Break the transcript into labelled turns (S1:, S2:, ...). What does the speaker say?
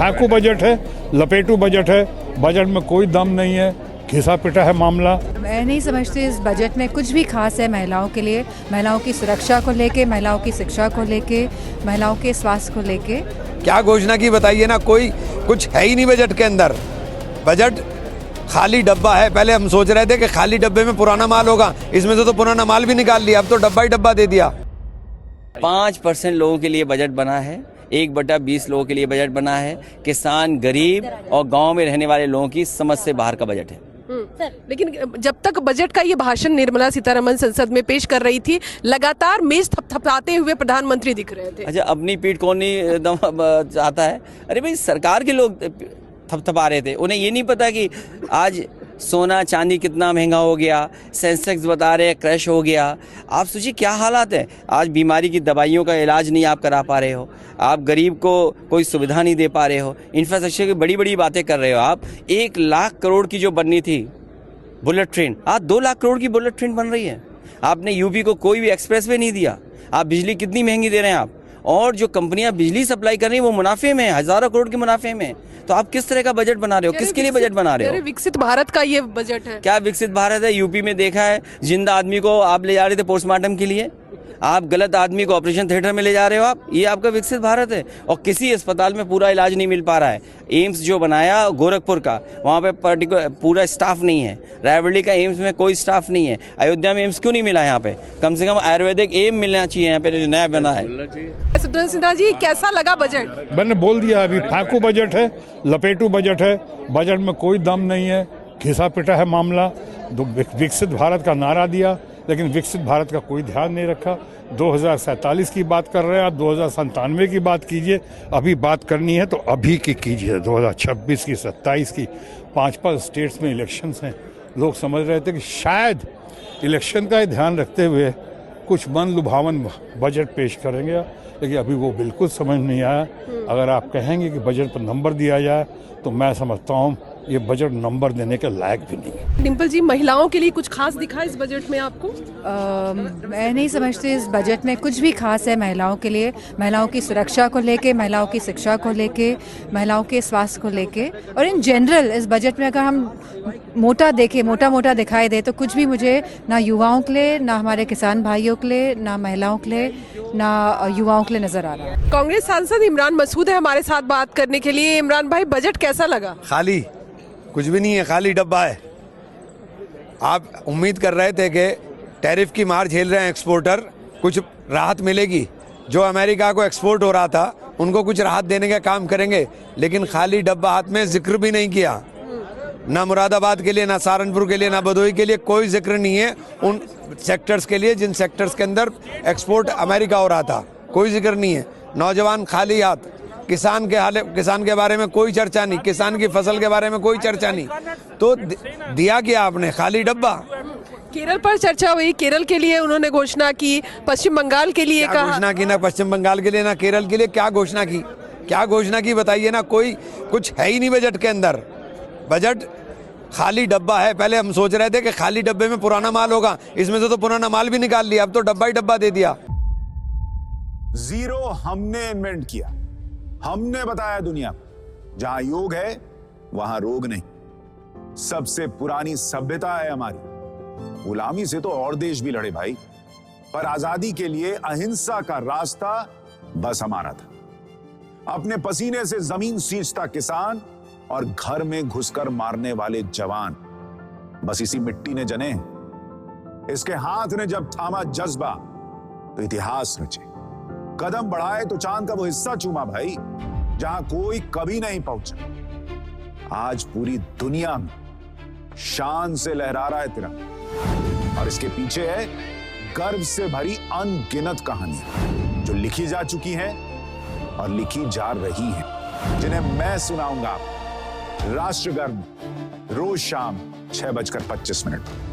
S1: फाकू budget है, लपेटू budget है, budget में कोई दम नहीं है, घिसा पिटा है मामला।
S2: मैं नहीं समझती इस बजट में कुछ भी खास है महिलाओं के लिए, महिलाओं की सुरक्षा को लेके, महिलाओं की शिक्षा को लेके, महिलाओं के स्वास्थ्य को लेके।
S3: क्या घोषणा की बताइए ना, कोई कुछ है ही नहीं बजट के अंदर। बजट खाली डब्बा है। पहले हम सोच रहे थे कि खाली डब्बे में पुराना माल होगा, इसमें से तो पुराना माल भी निकाल लिया, अब तो डब्बा ही डब्बा दे दिया।
S4: 5% लोगों के लिए बजट बना है, 1/20 लोगों के लिए बजट बना है। किसान, गरीब और गांव में रहने वाले लोगों की समझ से बाहर का बजट है।
S5: लेकिन जब तक बजट का ये भाषण निर्मला सीतारमण संसद में पेश कर रही थी, लगातार मेज थपथपाते हुए प्रधानमंत्री दिख रहे थे।
S4: अच्छा, अपनी पीठ कौन नहीं चाहता है? अरे भाई, सरकार के लोग थपथपा रहे थे, उन्हें ये नहीं पता कि आज सोना चांदी कितना महंगा हो गया, सेंसेक्स बता रहे हैं क्रैश हो गया। आप सोचिए क्या हालात है। आज बीमारी की दवाइयों का इलाज नहीं आप करा पा रहे हो, आप गरीब को कोई सुविधा नहीं दे पा रहे हो, इंफ्रास्ट्रक्चर की बड़ी बड़ी बातें कर रहे हो। आप 1 लाख करोड़ की जो बननी थी बुलेट ट्रेन, आज 2 लाख करोड़ की बुलेट ट्रेन बन रही है। आपने यूपी को कोई भी एक्सप्रेस वे नहीं दिया। आप बिजली कितनी महंगी दे रहे हैं आप, और जो कंपनियां बिजली सप्लाई कर रही हैं वो मुनाफे में, हजारों करोड़ के मुनाफे में। तो आप किस तरह का बजट बना रहे हो, किसके लिए बजट बना रहे हो?
S5: विकसित भारत का ये बजट है।
S4: क्या विकसित भारत है? यूपी में देखा है, जिंदा आदमी को आप ले जा रहे थे पोस्टमार्टम के लिए, आप गलत आदमी को ऑपरेशन थिएटर में ले जा रहे हो आप। ये आपका विकसित भारत है? और किसी अस्पताल में पूरा इलाज नहीं मिल पा रहा है। एम्स जो बनाया गोरखपुर का, वहाँ पे पर्टिकुलर पूरा स्टाफ नहीं है। रायबरेली का एम्स में कोई स्टाफ नहीं है। अयोध्या में एम्स क्यों नहीं मिला? यहाँ पे कम से कम आयुर्वेदिक एम मिलना चाहिए यहाँ पे, जो नया बना है।
S5: सुदर्शन सिन्हा जी, कैसा लगा बजट?
S1: मैंने बोल दिया अभी, फाकू बजट है, लपेटू बजट है, बजट में कोई दम नहीं है, घिसा पिटा है मामला। विकसित भारत का नारा दिया, लेकिन विकसित भारत का कोई ध्यान नहीं रखा। 2047 की बात कर रहे हैं आप, 2097 की बात कीजिए। अभी बात करनी है तो अभी की कीजिए, 2026 की, 27 की। 5 स्टेट्स में इलेक्शंस हैं। लोग समझ रहे थे कि शायद इलेक्शन का ही ध्यान रखते हुए कुछ मन लुभावन बजट पेश करेंगे, लेकिन अभी वो बिल्कुल समझ नहीं आया। अगर आप कहेंगे कि बजट पर नंबर दिया जाए तो मैं समझता हूँ ये बजट नंबर देने के लायक भी नहीं है।
S5: डिम्पल जी, महिलाओं के लिए कुछ खास दिखा इस बजट में आपको?
S2: मैं नहीं समझती इस बजट में कुछ भी खास है महिलाओं के लिए, महिलाओं की सुरक्षा को लेके, महिलाओं की शिक्षा को लेके, महिलाओं के स्वास्थ्य को लेके। और इन जनरल इस बजट में अगर हम मोटा मोटा दिखाई दे तो कुछ भी मुझे ना युवाओं के लिए, ना हमारे किसान भाइयों के लिए, ना महिलाओं के लिए, ना युवाओं के लिए नजर आ रहा है।
S5: कांग्रेस सांसद इमरान मसूद है हमारे साथ बात करने के लिए। इमरान भाई, बजट कैसा लगा?
S3: खाली, कुछ भी नहीं है, खाली डब्बा है। आप उम्मीद कर रहे थे कि टैरिफ की मार झेल रहे हैं एक्सपोर्टर, कुछ राहत मिलेगी। जो अमेरिका को एक्सपोर्ट हो रहा था उनको कुछ राहत देने का काम करेंगे, लेकिन खाली डब्बा हाथ में। जिक्र भी नहीं किया, ना मुरादाबाद के लिए, ना सहारनपुर के लिए, ना भदोही के लिए कोई जिक्र नहीं है। उन सेक्टर्स के लिए जिन सेक्टर्स के अंदर एक्सपोर्ट अमेरिका हो रहा था, कोई जिक्र नहीं है। नौजवान खाली हाथ, किसान के बारे में कोई चर्चा नहीं, किसान की फसल के बारे में कोई चर्चा नहीं। तो दिया क्या आपने? खाली डब्बा।
S5: केरल पर चर्चा हुई, केरल के लिए उन्होंने घोषणा की, पश्चिम बंगाल के लिए कहा।
S3: घोषणा की ना पश्चिम बंगाल के लिए ना केरल के लिए, क्या घोषणा की? क्या घोषणा की बताइए ना, कोई कुछ है ही नहीं बजट के अंदर। बजट खाली डब्बा है। पहले हम सोच रहे थे कि खाली डब्बे में पुराना माल होगा, इसमें से तो पुराना माल भी निकाल लिया, अब तो डब्बा ही डब्बा दे दिया।
S6: जीरो हमने इन्वेंट किया, हमने बताया दुनिया को, जहां योग है वहां रोग नहीं। सबसे पुरानी सभ्यता है हमारी। गुलामी से तो और देश भी लड़े भाई, पर आजादी के लिए अहिंसा का रास्ता बस हमारा था। अपने पसीने से जमीन सींचता किसान और घर में घुसकर मारने वाले जवान, बस इसी मिट्टी ने जने। इसके हाथ ने जब थामा जज्बा तो इतिहास रचे। कदम बढ़ाए तो चांद का वो हिस्सा चूमा भाई, जहां कोई कभी नहीं पहुंचा। आज पूरी दुनिया में शान से लहरा रहा है तिरंगा, और इसके पीछे है गर्व से भरी अनगिनत कहानियां जो लिखी जा चुकी हैं और लिखी जा रही हैं, जिन्हें मैं सुनाऊंगा राष्ट्रगर्व रोज शाम 6:25 पर।